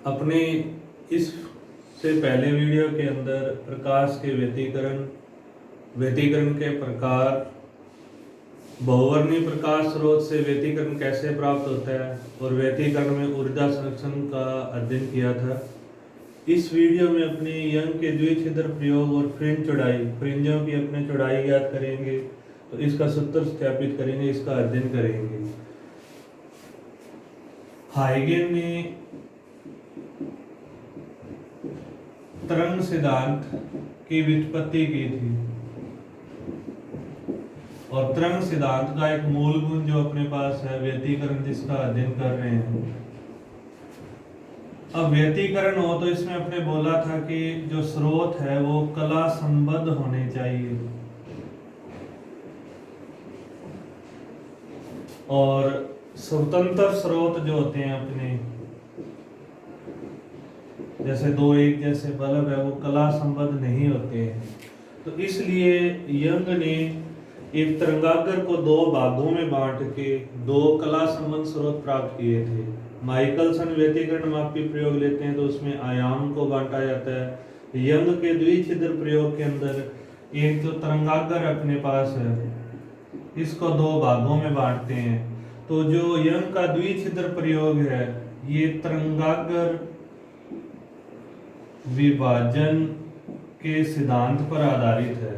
अपने इस से पहले वीडियो के अंदर प्रकाश के व्यतिकरण के प्रकार, बहुवर्णीय प्रकाश स्रोत से व्यतिकरण कैसे प्राप्त होता है और व्यतिकरण में ऊर्जा संरक्षण का अध्ययन किया था। इस वीडियो में अपने यंग के द्विछिद्र प्रयोग और फ्रिंजों की अपने चौड़ाई ज्ञात करेंगे, तो इसका सूत्र सत्यापित करेंगे, इसका अध्ययन करेंगे। हाइगन ने तरंग सिद्धांत की व्युत्पत्ति की थी और तरंग सिद्धांत का एक मूल गुण जो अपने पास है व्यतिकरण, जिसका अध्ययन कर रहे हैं। अब व्यतिकरण हो तो इसमें अपने बोला था कि जो स्रोत है वो कला संबद्ध होने चाहिए और स्वतंत्र स्रोत जो होते हैं अपने, जैसे दो एक जैसे बल्ब है, वो कला संबद्ध नहीं होते हैं। तो इसलिए यंग ने एक तरंगाग्र को दो भागों में बांट के दो कला संबद्ध स्रोत प्राप्त किए थे। माइकलसन व्यतिकरण मापी प्रयोग लेते हैं तो उसमें आयाम को बांटा जाता है। यंग के द्विछिद्र प्रयोग के अंदर एक जो तरंगाग्र अपने पास है, इसको दो भागों में बांटते हैं। तो जो यंग का द्विछिद्र प्रयोग है, ये तरंगाग्र विभाजन के सिद्धांत पर आधारित है।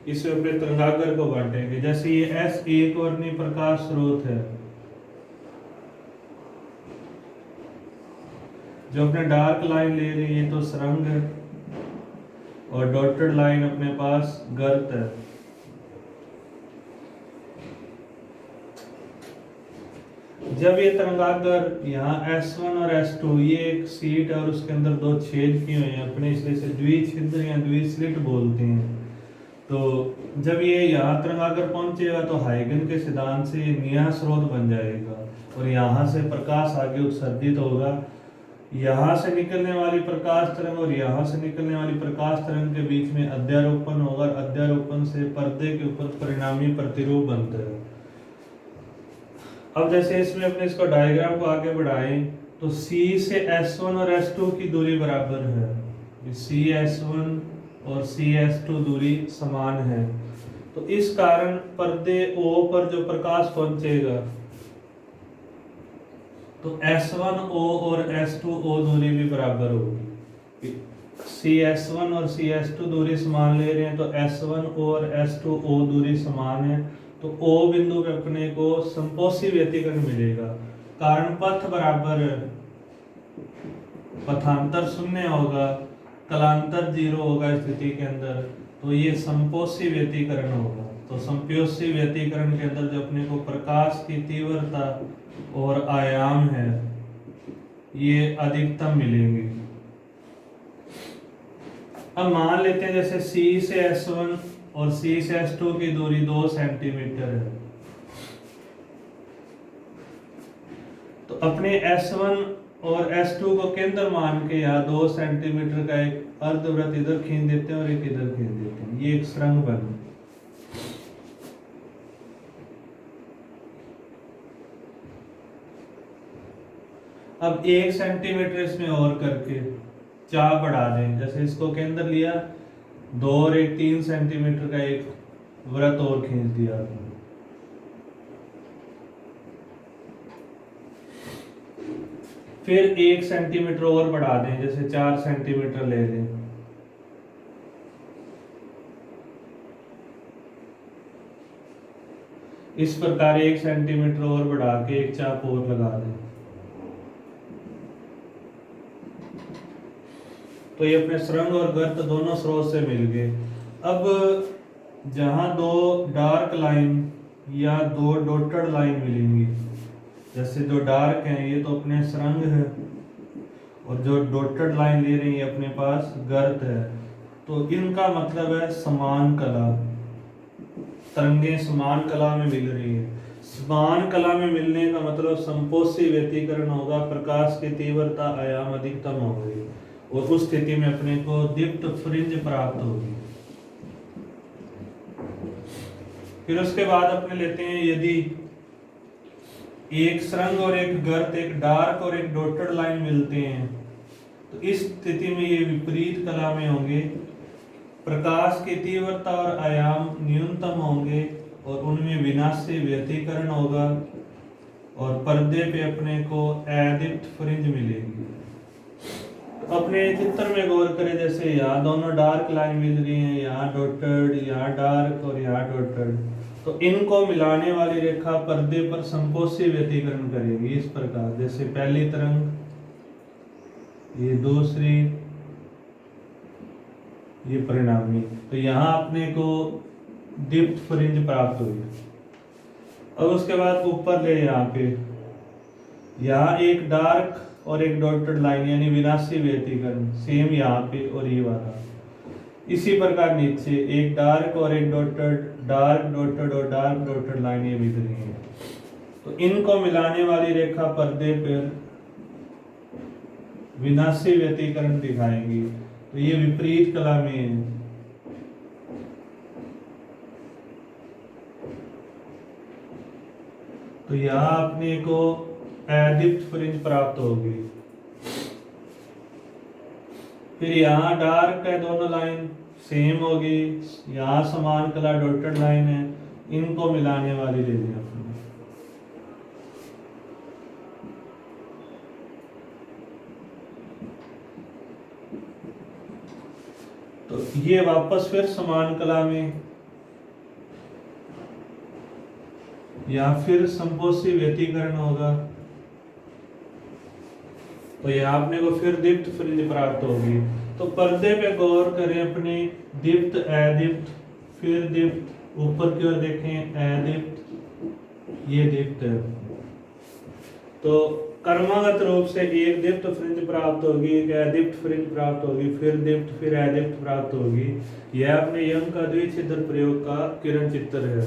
इसमें अपने तरंगाग्र को बांटेंगे। जैसे ये S एक वर्णीय प्रकाश स्रोत है, जो अपने डार्क लाइन ले रही है तो सुरंग है और डॉटेड लाइन अपने पास गर्त है। जब ये तरंगाग्र यहाँ S1 और S2, ये एक सीट और उसके अंदर दो छेद किए हुए हैं अपने, इसलिए से द्विछिद्र या द्विस्लिट बोलते हैं। तो जब ये यहाँ तरंगाग्र पहुंचेगा तो हाइगन के सिद्धांत से ये नया स्रोत बन जाएगा और यहाँ से प्रकाश आगे उत्सर्जित होगा। यहाँ से निकलने वाली प्रकाश तरंग और यहाँ से निकलने वाली प्रकाश तरंग के बीच में अध्यारोपण होगा। अध्यारोपण से पर्दे के ऊपर परिणामी प्रतिरूप बनता है। अब जैसे इसमें अपने इसको डायग्राम को आगे बढ़ाएं तो C से S1 और S2 की दूरी बराबर है। CS1 और CS2 दूरी समान है, तो इस कारण पर्दे O पर जो प्रकाश पहुंचेगा तो S1O और S2O दूरी भी बराबर होगी। CS1 और CS2 दूरी समान ले रहे हैं तो S1O और S2O दूरी समान है, तो O बिंदु पे अपने को संपोषी व्यतिकरण मिलेगा। कारण पथ बराबर, पथांतर शून्य होगा, कलांतर 0 होगा स्थिति के अंदर, तो ये संपोषी व्यतिकरण होगा। तो संपोषी व्यतिकरण के अंदर जो अपने को प्रकाश की तीव्रता और आयाम है, ये अधिकतम मिलेंगे। अब मान लेते हैं जैसे C से S1 और C से S2 की दूरी 2 सेंटीमीटर है, तो अपने S1 और S2 को केंद्र मान के यहाँ 2 सेंटीमीटर का एक अर्धवृत्त इधर खींच देते हैं और एक इधर खींच देते हैं, ये एक सुरंग बनी। अब 1 सेंटीमीटर इसमें और करके चाप बढ़ा दें। जैसे इसको केंद्र लिया, 2 और 1 3 सेंटीमीटर का एक वृत्त और खींच दिया। फिर 1 सेंटीमीटर और बढ़ा दें, जैसे 4 सेंटीमीटर ले लें। इस प्रकार 1 सेंटीमीटर और बढ़ा के एक चाप और लगा दें, तो ये अपने सुरंग और गर्त दोनों स्रोत से मिल गए। अब जहां दो डार्क लाइन या दो डॉटेड लाइन मिलेंगी, जैसे जो डार्क है ये तो अपने सुरंग है और जो डॉटेड लाइन ले रही है अपने पास गर्त है, तो इनका मतलब है समान कला, तरंगे समान कला में मिल रही है। समान कला में मिलने का मतलब संपोषी व्यतिकरण होगा, प्रकाश की तीव्रता आयाम अधिकतम होगी और उस स्थिति में अपने को दीप्त फ्रिंज प्राप्त होगी। फिर उसके बाद अपने लेते हैं, यदि एक सुरंग और एक गर्त, एक डार्क और एक डॉटेड लाइन मिलते हैं, तो इस स्थिति में ये विपरीत कला में होंगे। प्रकाश की तीव्रता और आयाम न्यूनतम होंगे और उनमें विनाशी व्यतिकरण होगा और पर्दे पे अपने को अदीप्त फ्रिंज मिलेगी। अपने चित्र में गौर करें, जैसे यहाँ दोनों डार्क लाइन मिल रही हैं, यहाँ डॉटेड, यहाँ डार्क और यहाँ डॉटेड। तो इनको मिलाने वाली रेखा पर्दे पर संपोषी व्यतिकरण करेगी इस प्रकार। जैसे पहली तरंग, ये दूसरी, ये परिणामी। तो यहाँ अपने को दीप्त फ्रिंज प्राप्त हुई। अब उसके बाद ऊपर ले, यहाँ एक डार्क और एक डॉटेड लाइन यानी विनाशी व्यतिकरण, सेम यहाँ पे और ये वाला। इसी प्रकार नीचे एक डार्क और एक डॉटेड, डार्क डॉटेड और डार्क डॉटेड लाइन ये मिल रही है। तो इनको मिलाने वाली रेखा पर्दे पर विनाशी व्यतिकरण दिखाएंगी। तो ये विपरीत कला में है। तो यहाँ अपने को अदीप्त फ्रिंज प्राप्त होगी। फिर यहाँ डार्क है, दोनों लाइन सेम होगी, यहाँ समान कलर डॉटेड लाइन है, इनको मिलाने वाली ले लिया अपने। तो ये वापस फिर समान कला में, या फिर संपोषी व्यतिकरण होगा। तो यहाँ अपने को फिर दीप्त फ्रिंज प्राप्त होगी। तो पर्दे पे गौर करें अपने, दीप्त अदीप्त, फिर दीप्त, ऊपर की ओर देखें अदीप्त, ये दीप्त है। तो क्रमागत रूप से एक दीप्त फ्रिंज प्राप्त होगी, एक अदीप्त फ्रिंज प्राप्त होगी, फिर दीप्त, फिर अदीप्त प्राप्त होगी। यह अपने यंग का द्विछिद्र प्रयोग का किरण चित्र है।